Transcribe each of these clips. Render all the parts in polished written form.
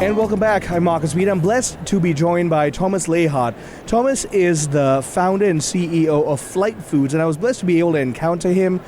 And welcome back. I'm Marcus Weed. I'm blessed to be joined by Thomas Lahart. Thomas is the founder and CEO of Flight Foods, and I was blessed to be able to encounter him.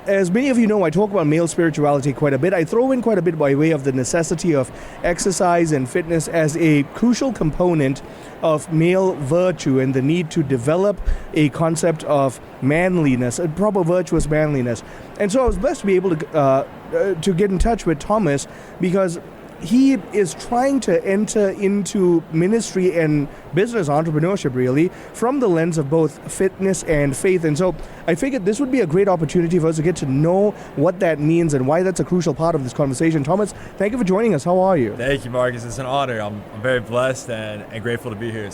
As many of you know, I talk about male spirituality quite a bit. I throw in quite a bit by way of the necessity of exercise and fitness as a crucial component of male virtue and the need to develop a concept of manliness, a proper virtuous manliness. And so I was blessed to be able to get in touch with Thomas because he is trying to enter into ministry and business entrepreneurship, really, from the lens of both fitness and faith. And so I figured this would be a great opportunity for us to get to know what that means and why that's a crucial part of this conversation. Thomas, thank you for joining us. How are you? Thank you, Marcus. It's an honor. I'm very blessed and grateful to be here.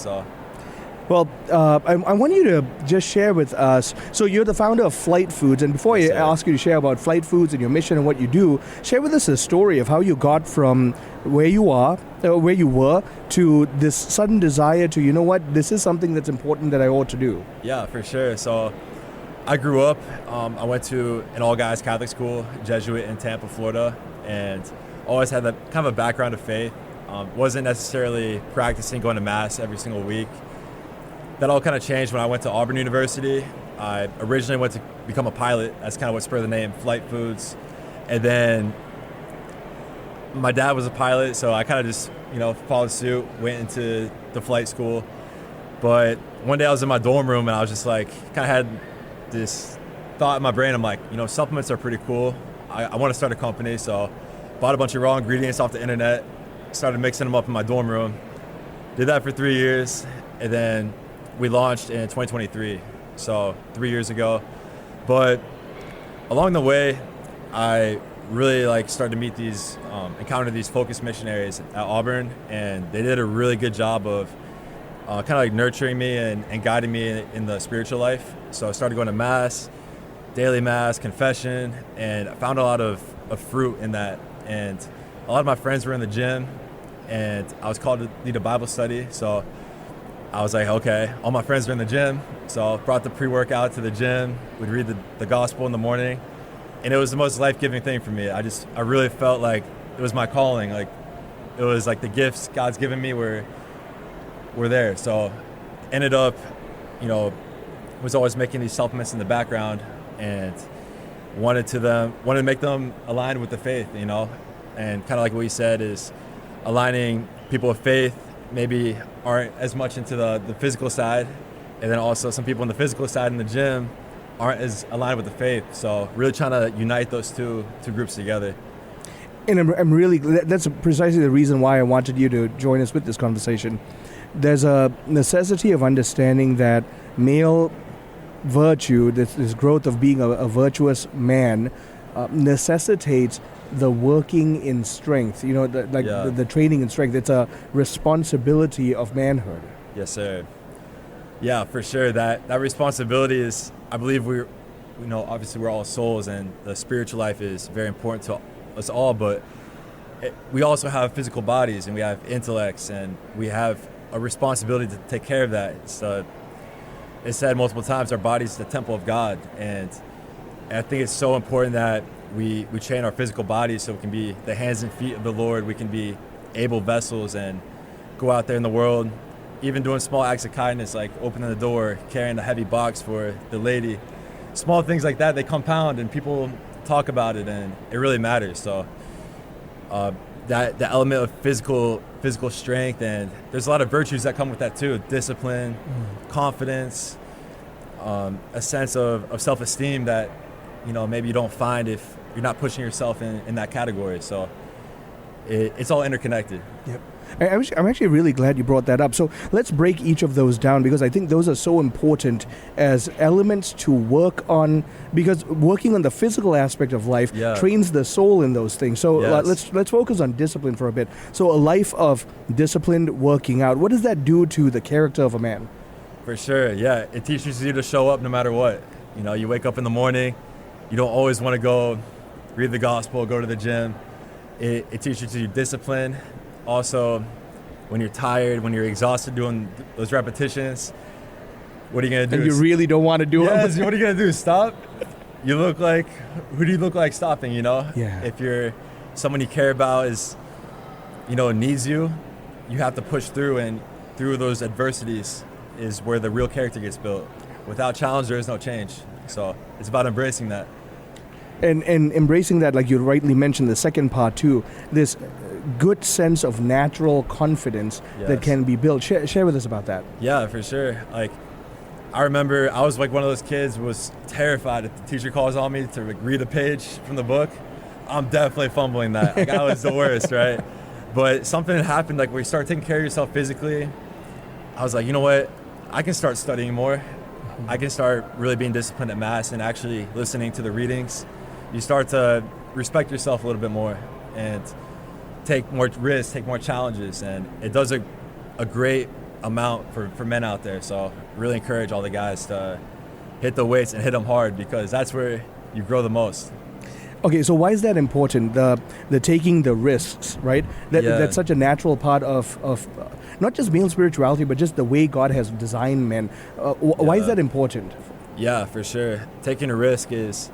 Well, I want you to just share with us, so you're the founder of Flight Foods, and before I ask you to share about Flight Foods and your mission and what you do, share with us a story of how you got from where you were, to this sudden desire to, you know what, this is something that's important that I ought to do. Yeah, for sure. So I grew up, I went to an all-guys Catholic school, Jesuit in Tampa, Florida, and always had that kind of a background of faith. Wasn't necessarily practicing going to Mass every single week. That all kind of changed when I went to Auburn University. I originally went to become a pilot. That's kind of what spurred the name Flight Foods. And then my dad was a pilot, so I kind of just, followed suit, went into the flight school. But one day I was in my dorm room and I was just like, kind of had this thought in my brain. I'm like, supplements are pretty cool. I want to start a company. So bought a bunch of raw ingredients off the internet, started mixing them up in my dorm room. Did that for 3 years, and then we launched in 2023, so 3 years ago. But along the way, I really started to meet encounter these focused missionaries at Auburn, and they did a really good job of nurturing me and guiding me in the spiritual life. So I started going to Mass, daily Mass, confession, and I found a lot of fruit in that. And a lot of my friends were in the gym, and I was called to lead a Bible study, so I was like, okay, all my friends are in the gym, so I brought the pre-workout to the gym. We'd read the gospel in the morning, and it was the most life-giving thing for me. I really felt like it was my calling. Like, it was like the gifts God's given me were there. So ended up, was always making these supplements in the background and wanted to make them aligned with the faith, and kind of like what you said is aligning people with faith maybe aren't as much into the physical side, and then also some people in the physical side in the gym aren't as aligned with the faith. So really trying to unite those two groups together. And I'm really, that's precisely the reason why I wanted you to join us with this conversation. There's a necessity of understanding that male virtue, this growth of being a virtuous man, necessitates the working in strength, the training in strength. It's a responsibility of manhood. Yes, sir. Yeah, for sure. That responsibility is, I believe obviously we're all souls, and the spiritual life is very important to us all, but we also have physical bodies, and we have intellects, and we have a responsibility to take care of that. It's said multiple times, our body's the temple of God, and I think it's so important that we train our physical bodies so we can be the hands and feet of the Lord. We can be able vessels and go out there in the world, even doing small acts of kindness, like opening the door, carrying the heavy box for the lady. Small things like that, they compound, and people talk about it, and it really matters. So that the element of physical strength, and there's a lot of virtues that come with that too: discipline, confidence, a sense of self-esteem that maybe you don't find if you're not pushing yourself in that category. So it's all interconnected. Yep. I'm actually really glad you brought that up. So let's break each of those down, because I think those are so important as elements to work on, because working on the physical aspect of life trains the soul in those things. So let's focus on discipline for a bit. So a life of disciplined working out, what does that do to the character of a man? For sure, yeah. It teaches you to show up no matter what. You wake up in the morning, you don't always want to go read the gospel, go to the gym. It teaches you discipline. Also, when you're tired, when you're exhausted doing those repetitions, what are you going to do? And you really don't want to do it? Yes, what are you going to do? Stop? Who do you look like stopping, Yeah. If you're someone you care about is needs you, you have to push through, and through those adversities is where the real character gets built. Without challenge, there is no change. So it's about embracing that. And embracing that, like you rightly mentioned, the second part too, this good sense of natural confidence that can be built. Share with us about that. Yeah, for sure. Like, I remember I was like one of those kids who was terrified if the teacher calls on me to read a page from the book. I'm definitely fumbling that. Like, I was the worst, right? But something happened, like when you start taking care of yourself physically, I was like, you know what? I can start studying more. I can start really being disciplined at Mass and actually listening to the readings. You start to respect yourself a little bit more and take more risks, take more challenges, and it does a great amount for men out there. So really encourage all the guys to hit the weights and hit them hard, because that's where you grow the most. Okay, so why is that important? The taking the risks, right? That's such a natural part of not just male spirituality, but just the way God has designed men. Why is that important? Yeah, for sure. Taking a risk is,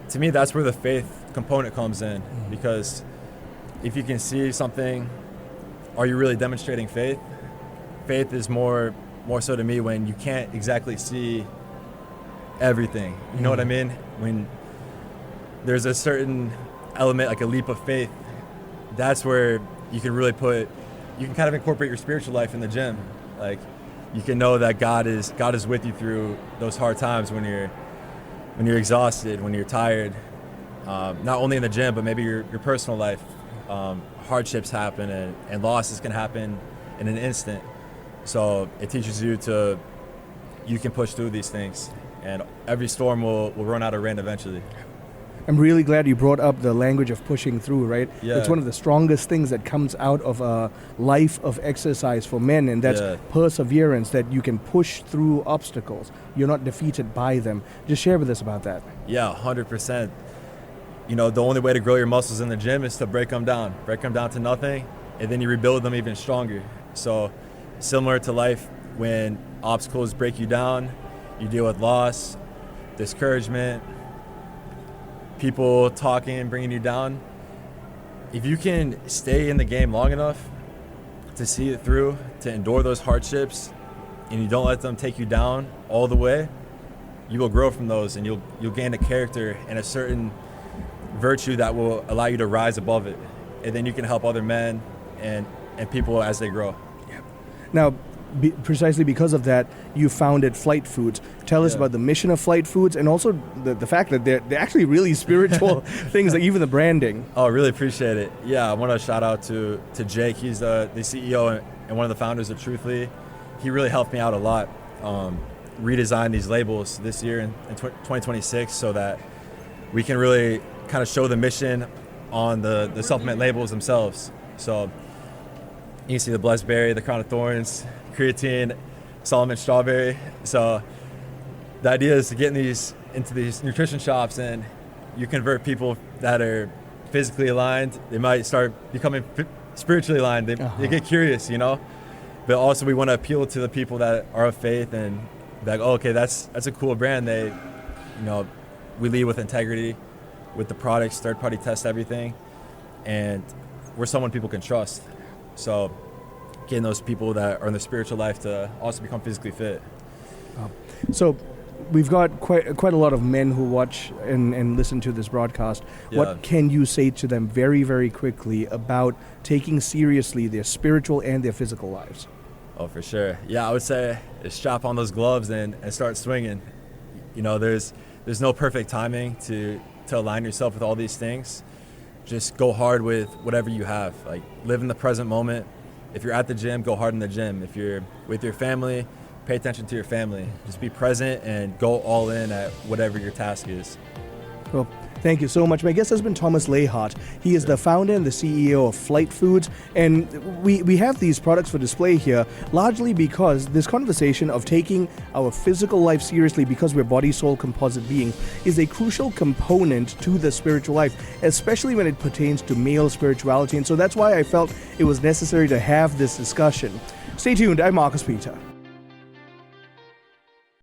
to me, that's where the faith component comes in, because if you can see something, are you really demonstrating faith? Faith is more so to me when you can't exactly see everything. You know what I mean? When there's a certain element, like a leap of faith, that's where you can really you can kind of incorporate your spiritual life in the gym. Like, you can know that God is with you through those hard times when you're exhausted, when you're tired, not only in the gym, but maybe your personal life. Hardships happen and losses can happen in an instant. So it teaches you you can push through these things, and every storm will run out of rain eventually. I'm really glad you brought up the language of pushing through, right? Yeah. It's one of the strongest things that comes out of a life of exercise for men, and that's perseverance, that you can push through obstacles. You're not defeated by them. Just share with us about that. Yeah, 100%. The only way to grow your muscles in the gym is to break them down to nothing, and then you rebuild them even stronger. So similar to life, when obstacles break you down, you deal with loss, discouragement, people talking, bringing you down. If you can stay in the game long enough to see it through, to endure those hardships, and you don't let them take you down all the way, you will grow from those, and you'll gain a character and a certain virtue that will allow you to rise above it. And then you can help other men and people as they grow. Yeah. Now, precisely because of that, you founded Flight Foods. Tell us about the mission of Flight Foods, and also the fact that they're actually really spiritual things, like even the branding. Oh, really appreciate it. Yeah, I want to shout out to Jake. He's the CEO and one of the founders of Truthfully. He really helped me out a lot. Redesign these labels this year in 2026 so that we can really kind of show the mission on the supplement labels themselves. So you can see the Blessed Berry, the Crown of Thorns, creatine, Solomon Strawberry. So the idea is to get into these nutrition shops, and you convert people that are physically aligned. They might start becoming spiritually aligned. They get curious, But also we want to appeal to the people that are of faith and be like, oh, okay, that's a cool brand. We lead with integrity, with the products, third-party test everything, and we're someone people can trust. So getting those people that are in the spiritual life to also become physically fit. So we've got quite a lot of men who watch and listen to this broadcast. Yeah. What can you say to them very, very quickly about taking seriously their spiritual and their physical lives? Oh, for sure. Yeah, I would say strap on those gloves and start swinging. There's no perfect timing to align yourself with all these things. Just go hard with whatever you have. Like, live in the present moment. If you're at the gym, go hard in the gym. If you're with your family, pay attention to your family. Just be present and go all in at whatever your task is. Well, thank you so much. My guest has been Thomas Lahart. He is the founder and the CEO of Flight Foods, and we have these products for display here largely because this conversation of taking our physical life seriously, because we're body, soul, composite beings, is a crucial component to the spiritual life, especially when it pertains to male spirituality. And so that's why I felt it was necessary to have this discussion. Stay tuned. I'm Marcus Peter.